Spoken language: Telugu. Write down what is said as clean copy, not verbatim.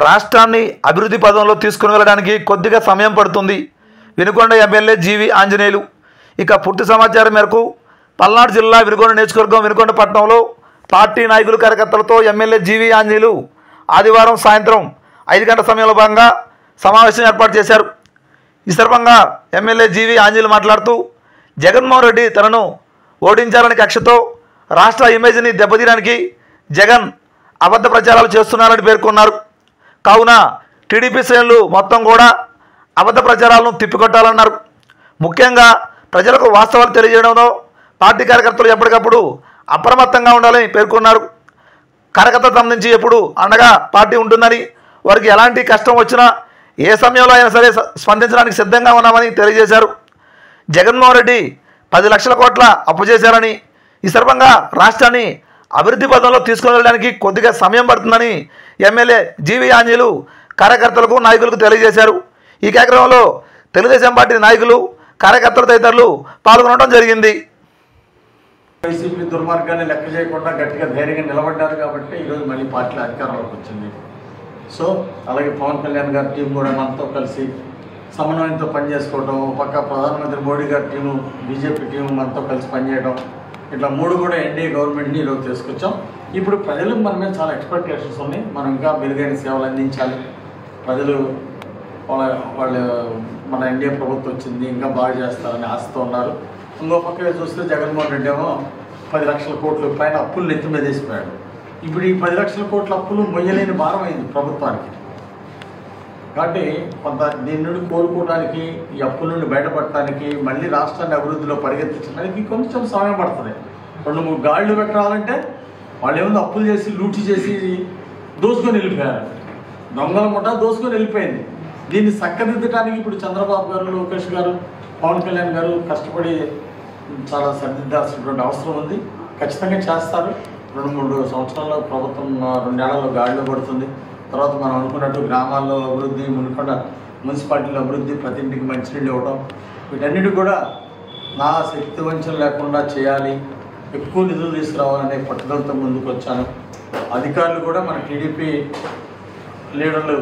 రాష్ట్రాన్ని అభివృద్ధి పదంలో తీసుకుని వెళ్ళడానికి కొద్దిగా సమయం పడుతుంది. వినుకొండ ఎమ్మెల్యే జీవి ఆంజనేయులు. ఇక పూర్తి సమాచారం మేరకు పల్నాడు జిల్లా వినుకొండ నియోజకవర్గం వినుకొండ పట్టణంలో పార్టీ నాయకులు కార్యకర్తలతో ఎమ్మెల్యే జీవి ఆంజనేయులు ఆదివారం సాయంత్రం 5 గంటల సమయంలో భాగంగా సమావేశం ఏర్పాటు చేశారు. ఈ సందర్భంగా ఎమ్మెల్యే జీవి ఆంజనేయులు మాట్లాడుతూ జగన్మోహన్ రెడ్డి తనను ఓడించాలని కక్షతో రాష్ట్ర ఇమేజ్ని దెబ్బతీయడానికి జగన్ అబద్ధ ప్రచారాలు చేస్తున్నారని పేర్కొన్నారు. కావున టీడీపీ శ్రేణులు మొత్తం కూడా అబద్ధ ప్రచారాలను తిప్పికొట్టాలన్నారు. ముఖ్యంగా ప్రజలకు వాస్తవాలు తెలియజేయడంలో పార్టీ కార్యకర్తలు ఎప్పటికప్పుడు అప్రమత్తంగా ఉండాలని పేర్కొన్నారు. కార్యకర్తలకు సంబంధించి ఎప్పుడు అండగా పార్టీ ఉంటుందని, వారికి ఎలాంటి కష్టం వచ్చినా ఏ సమయంలో అయినా సరే స్పందించడానికి సిద్ధంగా ఉన్నామని తెలియజేశారు. జగన్మోహన్ రెడ్డి 10 లక్షల కోట్ల అప్పు చేశారని, ఈ సందర్భంగా రాష్ట్రాన్ని అభివృద్ధి పదంలో తీసుకుని వెళ్ళడానికి కొద్దిగా సమయం పడుతుందని ఎమ్మెల్యే జీవి ఆంజనేయులు కార్యకర్తలకు నాయకులకు తెలియజేశారు. ఈ కార్యక్రమంలో తెలుగుదేశం పార్టీ నాయకులు కార్యకర్తలు తదితరులు పాల్గొనడం జరిగింది. వైసీపీ దుర్మార్గాన్ని లెక్క చేయకుండా గట్టిగా ధైర్యంగా నిలబడ్డారు కాబట్టి ఈరోజు మళ్ళీ పార్టీ అధికారంలోకి వచ్చింది. సో అలాగే పవన్ కళ్యాణ్ గారి టీం కూడా మనతో కలిసి సమన్వయంతో పనిచేసుకోవడం, పక్క ప్రధానమంత్రి మోడీ గారి టీము, బీజేపీ టీము మనతో కలిసి పనిచేయడం, ఇట్లా 3 కూడా ఎన్డీఏ గవర్నమెంట్ని ఈరోజు తీసుకొచ్చాం. ఇప్పుడు ప్రజలకు మన మీద చాలా ఎక్స్పెక్టేషన్స్ ఉన్నాయి. మనం ఇంకా మెరుగైన సేవలు అందించాలి. ప్రజలు వాళ్ళు మన ఎన్డీఏ ప్రభుత్వం వచ్చింది ఇంకా బాగా చేస్తారని ఆశతో ఉన్నారు. ఇంకో పక్క చూస్తే జగన్మోహన్ రెడ్డి ఏమో 10 లక్షల కోట్ల పైన అప్పులు నెత్తి మీద వేసిపోయాడు. ఇప్పుడు ఈ 10 లక్షల కోట్ల అప్పులు మొయ్యలేని భారం అయింది ప్రభుత్వానికి. కాబట్టి కొంత దీని నుండి కోలుకోవడానికి, ఈ అప్పుల నుండి బయటపడటానికి, మళ్ళీ రాష్ట్రాన్ని అభివృద్ధిలో పరిగెత్తించడానికి కొంచెం సమయం పడుతుంది. 2-3 గాళ్ళు పెట్టాలంటే వాళ్ళు ఏముంది అప్పులు చేసి లూటీ చేసి దోసుకొని వెళ్ళిపోయారు. దొంగల ముఠ దోసుకొని వెళ్ళిపోయింది. దీన్ని చక్కదిద్దడానికి ఇప్పుడు చంద్రబాబు గారు, లోకేష్ గారు, పవన్ కళ్యాణ్ గారు కష్టపడి చాలా సరిదిద్దాల్సినటువంటి అవసరం ఉంది. ఖచ్చితంగా చేస్తారు. 2-3 సంవత్సరాల్లో ప్రభుత్వం 2 ఏళ్లలో గాడిలో పడుతుంది. తర్వాత మనం అనుకున్నట్టు గ్రామాల్లో అభివృద్ధి, మునుకొండ మున్సిపాలిటీలో అభివృద్ధి, ప్రతి ఇంటికి మంచినీళ్ళు ఇవ్వడం, వీటన్నిటి కూడా నా శక్తి వంచన లేకుండా చేయాలి, ఎక్కువ నిధులు తీసుకురావాలనే పట్టుదలతో ముందుకు వచ్చాను. అధికారులు కూడా మన టీడీపీ లీడర్లు